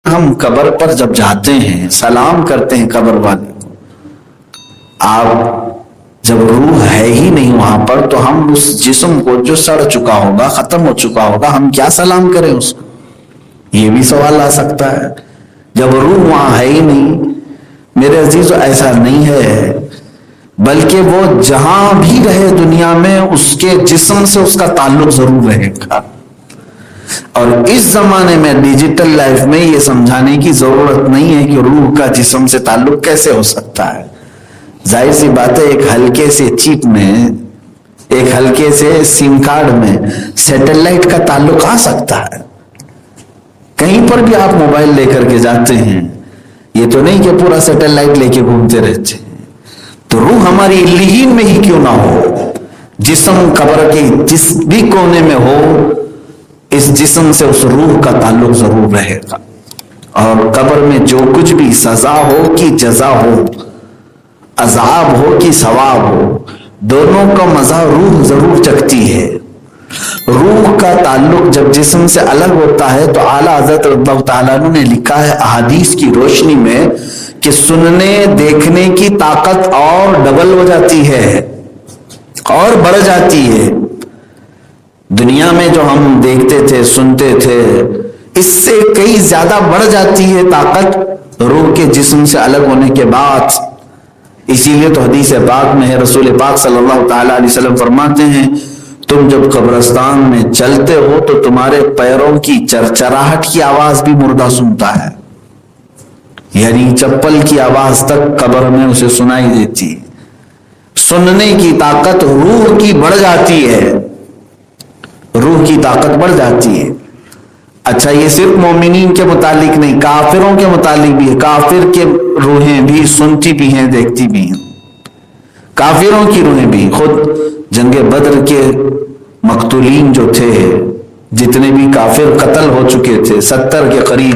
ہم قبر پر جب جاتے ہیں سلام کرتے ہیں قبر والے کو، آپ جب روح ہے ہی نہیں وہاں پر تو ہم اس جسم کو جو سڑ چکا ہوگا ختم ہو چکا ہوگا ہم کیا سلام کریں اس کو؟ یہ بھی سوال آ سکتا ہے جب روح وہاں ہے ہی نہیں۔ میرے عزیزو ایسا نہیں ہے، بلکہ وہ جہاں بھی رہے دنیا میں اس کے جسم سے اس کا تعلق ضرور رہے گا۔ اور اس زمانے میں ڈیجیٹل لائف میں یہ سمجھانے کی ضرورت نہیں ہے کہ روح کا جسم سے تعلق کیسے ہو سکتا ہے۔ ظاہر سی بات ہے ایک ہلکے سے چپ میں، ایک ہلکے سے سم کارڈ میں سیٹلائٹ کا تعلق آ سکتا ہے۔ کہیں پر بھی آپ موبائل لے کر کے جاتے ہیں، یہ تو نہیں کہ پورا سیٹلائٹ لے کے گھومتے رہتے ہیں۔ تو روح ہماری علیین میں ہی کیوں نہ ہو، جسم قبر کے جس بھی کونے میں ہو، اس جسم سے اس روح کا تعلق ضرور رہے گا۔ اور قبر میں جو کچھ بھی سزا ہو کہ جزا ہو، عذاب ہو کہ ثواب ہو، دونوں کا مزہ روح ضرور چکھتی ہے۔ روح کا تعلق جب جسم سے الگ ہوتا ہے تو اعلیٰ حضرت اللہ تعالیٰ عنہ نے لکھا ہے احادیث کی روشنی میں کہ سننے دیکھنے کی طاقت اور ڈبل ہو جاتی ہے اور بڑھ جاتی ہے۔ دنیا میں جو ہم دیکھتے تھے سنتے تھے اس سے کئی زیادہ بڑھ جاتی ہے طاقت روح کے جسم سے الگ ہونے کے بعد۔ اسی لیے تو حدیث پاک میں ہے، رسول پاک صلی اللہ تعالی علیہ وسلم فرماتے ہیں تم جب قبرستان میں چلتے ہو تو تمہارے پیروں کی چرچراہٹ کی آواز بھی مردہ سنتا ہے، یعنی چپل کی آواز تک قبر میں اسے سنائی دیتی ہے۔ سننے کی طاقت روح کی بڑھ جاتی ہے، روح کی طاقت بڑھ جاتی ہے۔ اچھا یہ صرف مومنین کے متعلق نہیں، کافروں کے متعلق بھی ہے۔ کافر کے روحیں بھی سنتی بھی ہیں دیکھتی بھی ہیں، کافروں کی روحیں بھی۔ خود جنگ بدر کے مقتولین جو تھے، جتنے بھی کافر قتل ہو چکے تھے 70 کے قریب،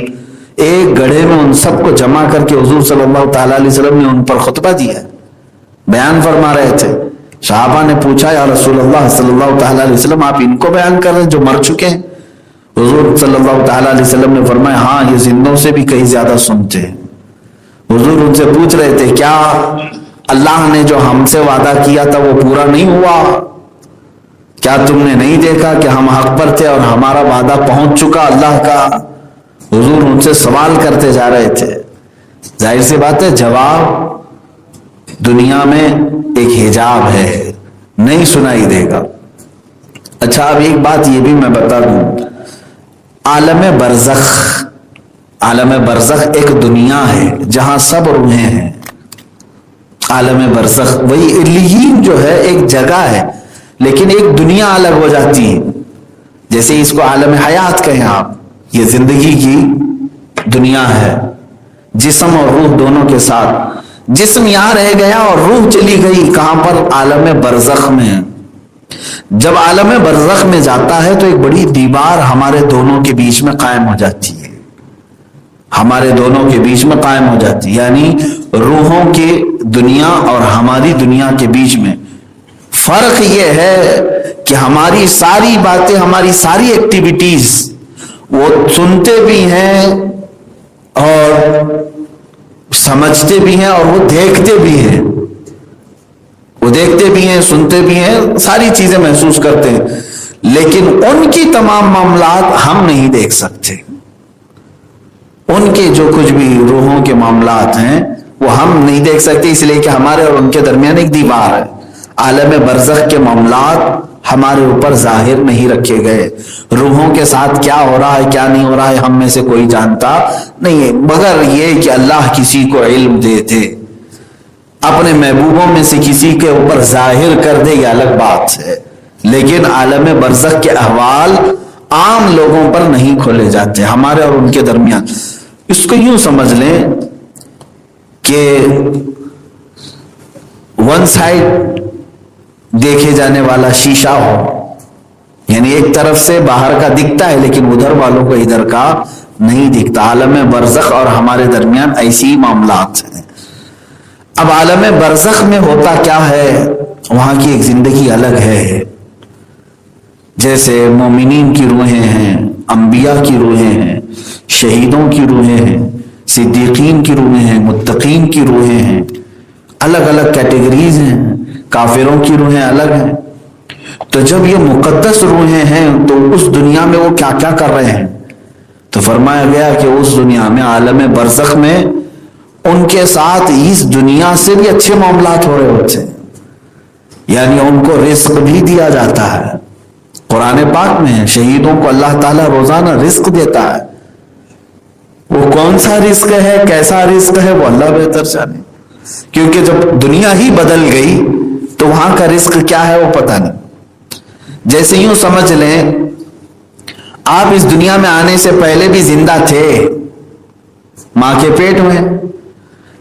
ایک گڑھے میں ان سب کو جمع کر کے حضور صلی اللہ تعالی علیہ وسلم نے ان پر خطبہ دیا، بیان فرما رہے تھے۔ صحابہ نے پوچھا یا رسول اللہ صلی اللہ تعالی علیہ وسلم آپ ان کو بیان کر رہے ہیں جو مر چکے ہیں؟ حضور صلی اللہ تعالی علیہ وسلم نے فرمایا ہاں یہ زندوں سے بھی کہیں زیادہ سنتے ہیں۔ حضور ان سے پوچھ رہے تھے کیا اللہ نے جو ہم سے وعدہ کیا تھا وہ پورا نہیں ہوا؟ کیا تم نے نہیں دیکھا کہ ہم حق پر تھے اور ہمارا وعدہ پہنچ چکا اللہ کا؟ حضور ان سے سوال کرتے جا رہے تھے۔ ظاہر سی بات ہے جواب دنیا میں ایک حجاب ہے، نہیں سنائی دے گا۔ اچھا اب ایک بات یہ بھی میں بتا دوں، عالم برزخ، عالم برزخ ایک دنیا ہے جہاں سب روحیں ہیں۔ عالم برزخ وہی علیین جو ہے ایک جگہ ہے، لیکن ایک دنیا الگ ہو جاتی ہے۔ جیسے اس کو عالم حیات کہیں آپ، یہ زندگی کی دنیا ہے، جسم اور روح دونوں کے ساتھ۔ جسم یہاں رہ گیا اور روح چلی گئی کہاں پر؟ عالم برزخ میں۔ جب عالم برزخ میں جاتا ہے تو ایک بڑی دیوار ہمارے دونوں کے بیچ میں قائم ہو جاتی ہے، ہمارے دونوں کے بیچ میں قائم ہو جاتی ہے، یعنی روحوں کی دنیا اور ہماری دنیا کے بیچ میں فرق یہ ہے کہ ہماری ساری باتیں، ہماری ساری ایکٹیویٹیز وہ سنتے بھی ہیں اور سمجھتے بھی ہیں اور وہ دیکھتے بھی ہیں، وہ دیکھتے بھی ہیں سنتے بھی ہیں، ساری چیزیں محسوس کرتے ہیں، لیکن ان کی تمام معاملات ہم نہیں دیکھ سکتے۔ ان کے جو کچھ بھی روحوں کے معاملات ہیں وہ ہم نہیں دیکھ سکتے، اس لیے کہ ہمارے اور ان کے درمیان ایک دیوار ہے۔ عالم برزخ کے معاملات ہمارے اوپر ظاہر نہیں رکھے گئے۔ روحوں کے ساتھ کیا ہو رہا ہے کیا نہیں ہو رہا ہے ہم میں سے کوئی جانتا نہیں ہے، مگر یہ کہ اللہ کسی کو علم دے دے، اپنے محبوبوں میں سے کسی کے اوپر ظاہر کر دے، یہ الگ بات ہے۔ لیکن عالم برزخ کے احوال عام لوگوں پر نہیں کھولے جاتے، ہمارے اور ان کے درمیان۔ اس کو یوں سمجھ لیں کہ ون سائڈ دیکھے جانے والا شیشہ ہو، یعنی ایک طرف سے باہر کا دکھتا ہے لیکن ادھر والوں کو ادھر کا نہیں دکھتا۔ عالم برزخ اور ہمارے درمیان ایسی معاملات ہیں۔ اب عالم برزخ میں ہوتا کیا ہے؟ وہاں کی ایک زندگی الگ ہے۔ جیسے مومنین کی روحیں ہیں، انبیاء کی روحیں ہیں، شہیدوں کی روحیں مومنین کی روحیں ہیں، الگ الگ کیٹیگریز ہیں، کافروں کی روحیں الگ ہیں۔ تو جب یہ مقدس روحیں ہیں تو اس دنیا میں وہ کیا کیا کر رہے ہیں؟ تو فرمایا گیا کہ اس دنیا میں، عالم برزخ میں، ان کے ساتھ اس دنیا سے بھی اچھے معاملات ہو رہے ہوتے ہیں، یعنی ان کو رزق بھی دیا جاتا ہے۔ قرآن پاک میں ہے شہیدوں کو اللہ تعالیٰ روزانہ رزق دیتا ہے۔ وہ کون سا رزق ہے، کیسا رزق ہے، وہ اللہ بہتر جانے، کیونکہ جب دنیا ہی بدل گئی تو وہاں کا رزق کیا ہے وہ پتہ نہیں۔ جیسے یوں سمجھ لیں آپ اس دنیا میں آنے سے پہلے بھی زندہ تھے ماں کے پیٹ میں،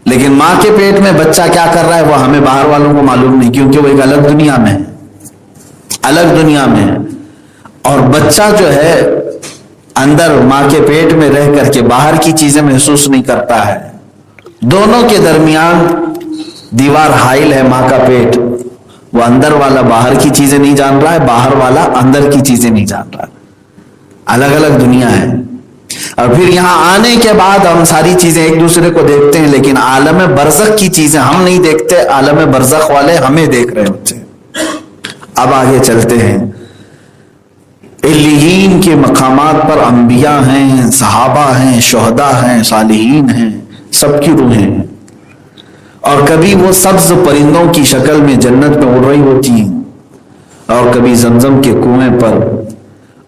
لیکن ماں کے پیٹ میں بچہ کیا کر رہا ہے وہ ہمیں باہر والوں کو معلوم نہیں، کیونکہ وہ ایک الگ دنیا میں ہے، الگ دنیا میں ہے۔ اور بچہ جو ہے اندر ماں کے پیٹ میں رہ کر کے باہر کی چیزیں محسوس نہیں کرتا ہے، دونوں کے درمیان دیوار حائل ہے ماں کا پیٹ، وہ اندر والا باہر کی چیزیں نہیں جان رہا ہے، باہر والا اندر کی چیزیں نہیں جان رہا، الگ الگ دنیا ہے۔ اور پھر یہاں آنے کے بعد ہم ساری چیزیں ایک دوسرے کو دیکھتے ہیں، لیکن عالم برزخ کی چیزیں ہم نہیں دیکھتے، عالم برزخ والے ہمیں دیکھ رہے ہوتے ہیں۔ اب آگے چلتے ہیں، علیین کے مقامات پر انبیاء ہیں، صحابہ ہیں، شہداء ہیں، صالحین ہیں، سب کی روحیں ہیں، اور کبھی وہ سبز پرندوں کی شکل میں جنت میں اڑ رہی ہوتی ہیں، اور کبھی زمزم کے کنویں پر،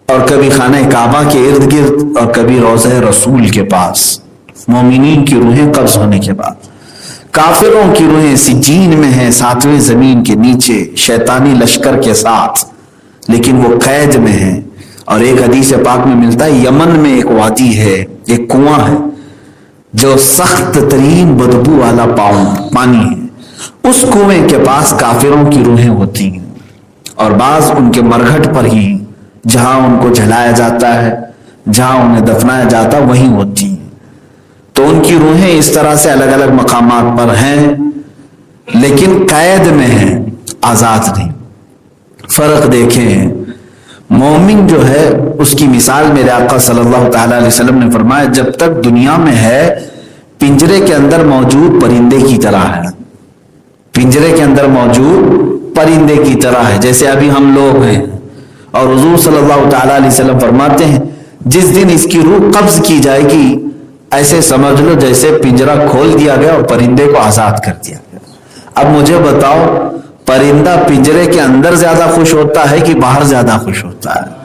اور کبھی خانہ کعبہ کے ارد گرد، اور کبھی روضہ رسول کے پاس، مومنین کی روحیں قبض ہونے کے بعد۔ کافروں کی روحیں سجین میں ہیں، ساتویں زمین کے نیچے شیطانی لشکر کے ساتھ، لیکن وہ قید میں ہیں۔ اور ایک حدیث پاک میں ملتا ہے یمن میں ایک وادی ہے، ایک کنواں ہے جو سخت ترین بدبو والا پانی ہے، اس کنویں کے پاس کافروں کی روحیں ہوتی ہیں، اور بعض ان کے مرگھٹ پر ہی جہاں ان کو جلایا جاتا ہے، جہاں انہیں دفنایا جاتا ہے، وہیں ہوتی ہیں۔ تو ان کی روحیں اس طرح سے الگ الگ مقامات پر ہیں، لیکن قید میں ہیں، آزاد نہیں۔ فرق دیکھیں، مومن جو ہے اس کی مثال میرے آقا صلی اللہ تعالیٰ علیہ وسلم نے فرمایا جب تک دنیا میں ہے پنجرے کے اندر موجود پرندے کی طرح ہے، پنجرے کے اندر موجود پرندے کی طرح ہے، جیسے ابھی ہم لوگ ہیں۔ اور حضور صلی اللہ تعالیٰ علیہ وسلم فرماتے ہیں جس دن اس کی روح قبض کی جائے گی ایسے سمجھ لو جیسے پنجرہ کھول دیا گیا اور پرندے کو آزاد کر دیا گیا۔ اب مجھے بتاؤ پرندہ پنجرے کے اندر زیادہ خوش ہوتا ہے کہ باہر زیادہ خوش ہوتا ہے؟